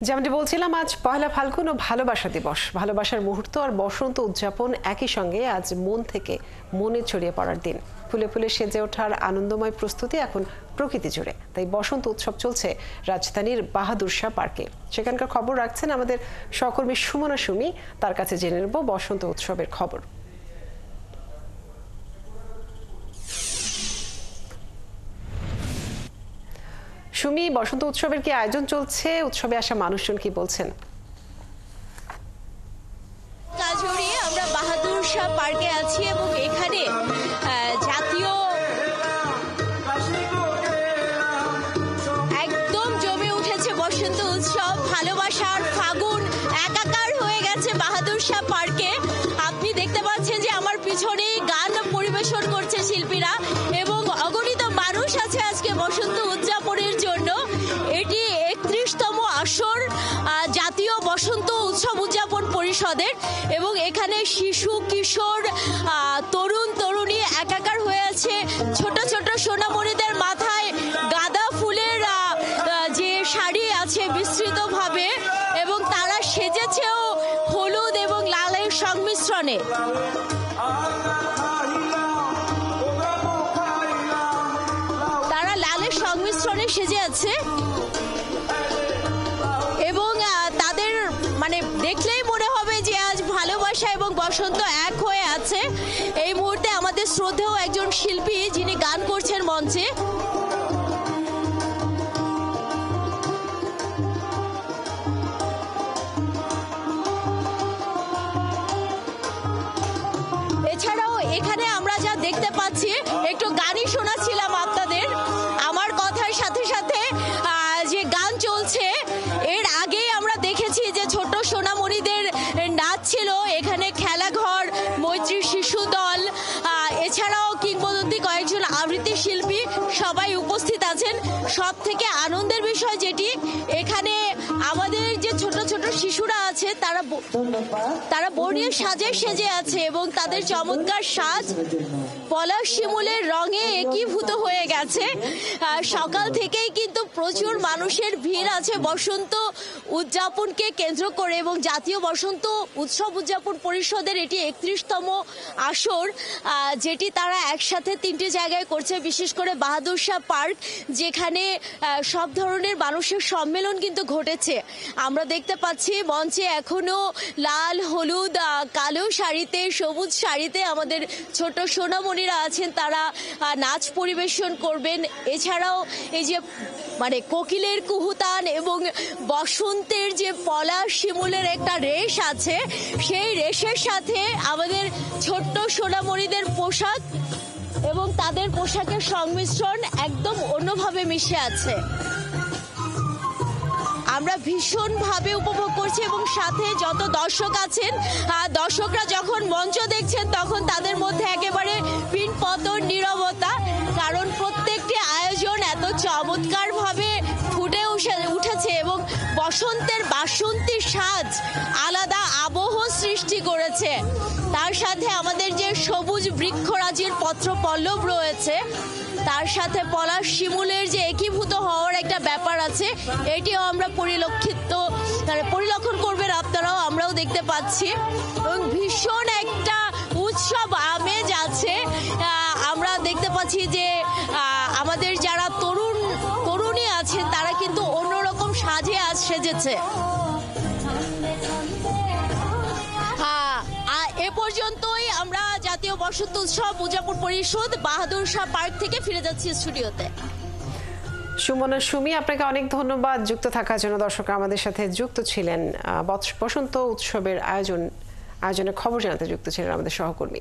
যেমনটি বলছিলাম, আজ পয়লা ফাল্গুন ও ভালোবাসা দিবস। ভালোবাসার মুহূর্ত আর বসন্ত উদযাপন একই সঙ্গে আজ মন থেকে মনে ছড়িয়ে পড়ার দিন। ফুলে ফুলে সেজে ওঠার আনন্দময় প্রস্তুতি এখন প্রকৃতি জুড়ে। তাই বসন্ত উৎসব চলছে রাজধানীর বাহাদুর শাহ পার্কে। সেখানকার খবর রাখছেন আমাদের সহকর্মী সুমনা সুমি। তার কাছে জেনে নেব বসন্ত উৎসবের খবর। সুমি, বসন্ত উৎসবের কি আয়োজন চলছে? উৎসবে আসা মানুষজন কি বলছেন? আমরা বাহাদুর শাহ পার্কে আছি এবং এখানে জাতীয় একদম জমে উঠেছে বসন্ত উৎসব। ভালোবাসার ফাগুন একাকার হয়ে গেছে বাহাদুর শাহ পার্কে। আপনি দেখতে পাচ্ছেন যে আমার পিছনে গান পরিবেশন করছে শিল্পীরা এবং অগণিত মানুষ আছে আজকে বসন্ত উদযাপনের জন্য। এটি ৩১তম আসর জাতীয় বসন্ত উৎসব উদযাপন পরিষদের এবং এখানে শিশু, কিশোর, তরুণ তরুণী একাকার হয়ে আছে। ছোট ছোট সোনামণিদের মাথায় গাঁদা ফুলের যে শাড়ি আছে বিস্তৃতভাবে এবং তারা সেজেছেও হলুদ এবং লালের সংমিশ্রণে। তারা লালের সংমিশ্রণে সেজে আছে এবং তাদের দেখলেই মনে হবে যে আজ ভালোবাসা এবং বসন্ত এক হয়ে আছে। এই মুহূর্তে আমাদের শ্রদ্ধেয় একজন শিল্পী যিনি গান করছেন মঞ্চে। এছাড়াও এখানে আমরা যা দেখতে পাচ্ছি, একটু গানই শোনাচ্ছিলাম আপনাদের। আমার কথার সাথে সাথে যে গান চলছে, এর আগেই আমরা দেখেছি যে ছোট সোনামণিদের নাচ ছিল এখানে। খেলাঘর, মৈত্রী শিশু দল, এছাড়াও কিংবদন্তি কয়েকজন আবৃত্তি শিল্পী সবাই উপস্থিত আছেন। সব থেকে আনন্দের বিষয় যেটি, এখানে আমাদের যে ছোট ছোট শিশুরা আছে তারা বর্ণিল সাজে সেজে আছে এবং তাদের চমৎকার সাজ পলাশ শিমুলের রঙে একীভূত হয়ে গেছে। সকাল থেকেই কিন্তু প্রচুর মানুষের ভিড় আছে বসন্ত উদযাপনকে কেন্দ্র করে এবং জাতীয় বসন্ত উৎসব উদযাপন পরিষদের এটি ৩১তম আসর, যেটি তারা একসাথে ৩টি জায়গায় করছে। বিশেষ করে বাহাদুর শাহ পার্ক, যেখানে সব ধরনের মানুষের সম্মেলন কিন্তু ঘটেছে। আমরা দেখতে পাচ্ছি মঞ্চে এখনো লাল, হলুদ, কালো শাড়িতে, সবুজ শাড়িতে আমাদের ছোট সোনামণিরা আছেন, তারা নাচ পরিবেশন করবেন। এছাড়াও এই যে কোকিলের কুহুতান এবং বসন্তের যে পলাশ শিমুলের একটা রেশ আছে, সেই রেশের সাথে আমাদের ছোট্ট সোনামণিদের পোশাক এবং তাদের পোশাকের সংমিশ্রণ একদম অন্যভাবে মিশে আছে। আমরা ভীষণভাবে উপভোগ করছি এবং সাথে যত দর্শক আছেন, দর্শকরা যখন মঞ্চ দেখছেন তখন তাদের মধ্যে একেবারে পিনপতন নীরবতা, কারণ প্রত্যেকটি আয়োজন এত চমৎকারভাবে ফুটে উঠেছে এবং বসন্তের বাসন্তী সাজ আলাদা আবহ সৃষ্টি করেছে। তার সাথে আমাদের যে সবুজ বৃক্ষরাজির পত্রপল্লব রয়েছে, তার সাথে পলাশ শিমুলের যে একীভূত হওয়ার একটা ব্যাপার আছে, এটিও আমরা পরিলক্ষণ করবেন আপনারাও, আমরাও দেখতে পাচ্ছি এবং ভীষণ একটা উৎসব আমেজ আছে। আমরা দেখতে পাচ্ছি যে আমাদের যারা তরুণী আছেন তারা কিন্তু অন্যরকম সাজে আজ সেজেছে। এ পর্যন্তই আমরা জাতীয় বসন্ত উৎসব উদযাপন পরিষদ বাহাদুর শাহ পার্ক থেকে ফিরে যাচ্ছি স্টুডিওতে। সুমনা সুমি, আপনাকে অনেক ধন্যবাদ যুক্ত থাকার জন্য। দর্শকরা আমাদের সাথে যুক্ত ছিলেন, বসন্ত উৎসবের আয়োজনের খবর জানাতে যুক্ত ছিলেন আমাদের সহকর্মী।